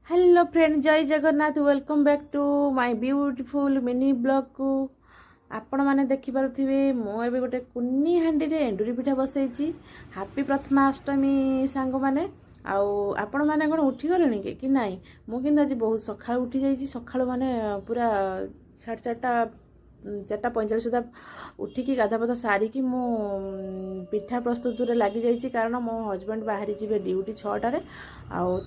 Hello friend, जय Jagannath. Welcome back to my beautiful mini blog को आपण मैंने देखिपे मुझे गोटे कुनी हांडी रे एंडुरी पिठा बसई। हापी प्रथमाष्टमी सांग मैंने आपण मैंने कौन उठी गले कि नाई। मुझे आज बहुत सका उठी जाइए। सका माने पूरा 4:45 सुधा उठिकी गाधापाधा सारिकी मु पिठा प्रस्तुत लगी जाइए। कारण मो हजबैंड बाहरी जी ड्यूटी 6टार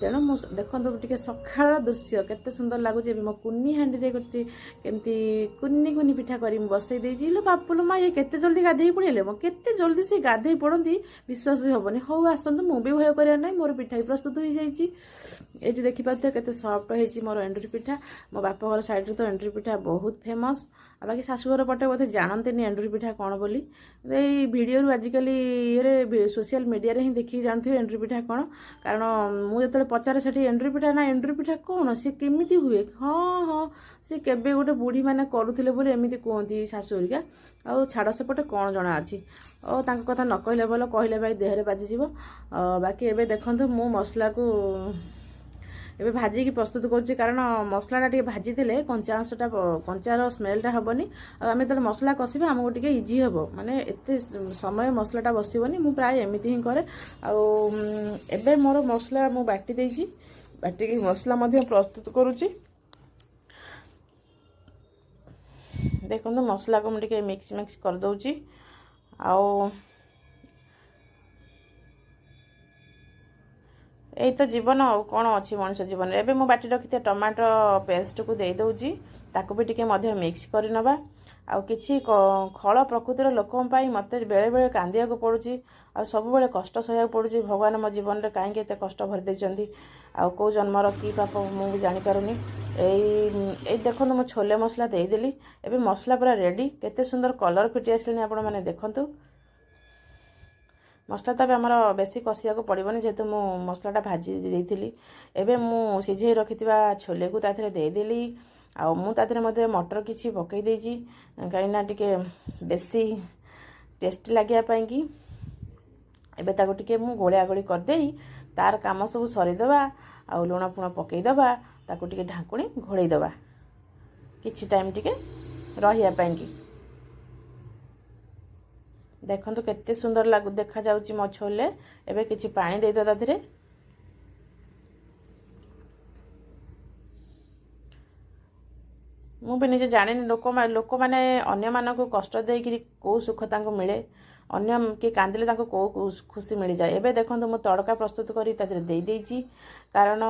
तेणु मु देखो टे सकाळ दृश्य केते सुंदर लगुच। मो कुनी हांडी गोटे केमती कुनी कुनी पिठा कर बसई देती। बापुल माँ ये केते जल्दी गाधे पड़े मो केते जल्दी से गाधे पड़ती विश्वास हेनी। हौ आसतु मु भी भय कर मोर पिठा भी प्रस्तुत हो जाइए। ये देखिपे केते सफ्ट होती मोर एंडुरी पिठा। मो बापघर साइड तो एंडुरी पिठा बहुत फेमस। बाकी शाशुघर पटे बोधे जानते एंडुरी पिठा कौन बोली। भिडियो आजिकल ये सोशल मीडिया रे ही देखिए जानते एंडुरी पिठा कौन। कारण मुझे पचारे से एंडुरी पिठा ना एंडुरी पिठा कौन सी केमी हुए। हाँ हाँ सी केबे गोटे बुढ़ी मैंने करुले बोली एमती कहती शाशुहरिका। आउ छाड़ सेपटे कौन जना अच्छी और कथा न कहले बोल कहले भाई देहरे बाजिज। बाकी एबे देखंतु मु मसला को एबे भाजिकी प्रस्तुत करुच्ची। कारण मसलाटा टे भाजी कंचा अंशटा कंचार स्मेलटा हेनी। आम जो मसला कषा आमको टे इजी हे माने एते समय मसलाटा बसबनी। मु प्राय एमती ही करे। आबे मोर मसला मु बाटी देइची। बाटिकी मसला मध्य प्रस्तुत करुच्ची। देखो मसला को मुझे मिक्स मिक्स कर दउची। यही तो जीवन आउ कौन अच्छी मनुष्य जीवन। एबे मु बाटी रखी टमाटो पेस्ट को दे दउची। ताको भी टिके मध्य मिक्स कर नबा। आउ किछि खल प्रकृतिर लोकों पाई मते बेले बेले कांदिया को पड़ुची। आ सब बेले कष्ट सहया पड़ुची। भगवान मो जीवन रे काहे एते कष्ट भर देचंदी। आ को जन्मर की पाप मु भी जानि पारुनी। एई देखो मु छोले मसला दे देली। एबे मसला पूरा रेडी। केते सुंदर कलर फिटी आसलेनी आपण माने देखंतु। मसला तो आमर बेसी कषिया को पड़ोनी जेहेतु मु मसलाटा भाजी देती। एबे मु सिझे रखि छोले को ताथे देदेली। आ मु ताथे मध्य मटर किछि पकई देछि कहीं टिके बेसी टेस्टी लगे कि। एबे ताको टिके मु गोलिया गोली कर देई तार काम सब सरीदबा। आ लुण फुण पकईदबा। ताको टिके ढाकुणी घोड़ईदबा किछि टाइम टिके रहिया कि। देखंतु केते सुंदर लागु देखा जाउची मो छोले। एबे किछि पानी दे दो ताधरे। मु भी निजे जाने लोक माने अन्य मानक कष्ट देकी को सुख तांको मिले। अन्य के कांदिले तांको को खुशी मिल जाए। एबे देखंतु मु तड़का प्रस्तुत करी ताधरे दे देइची। कारण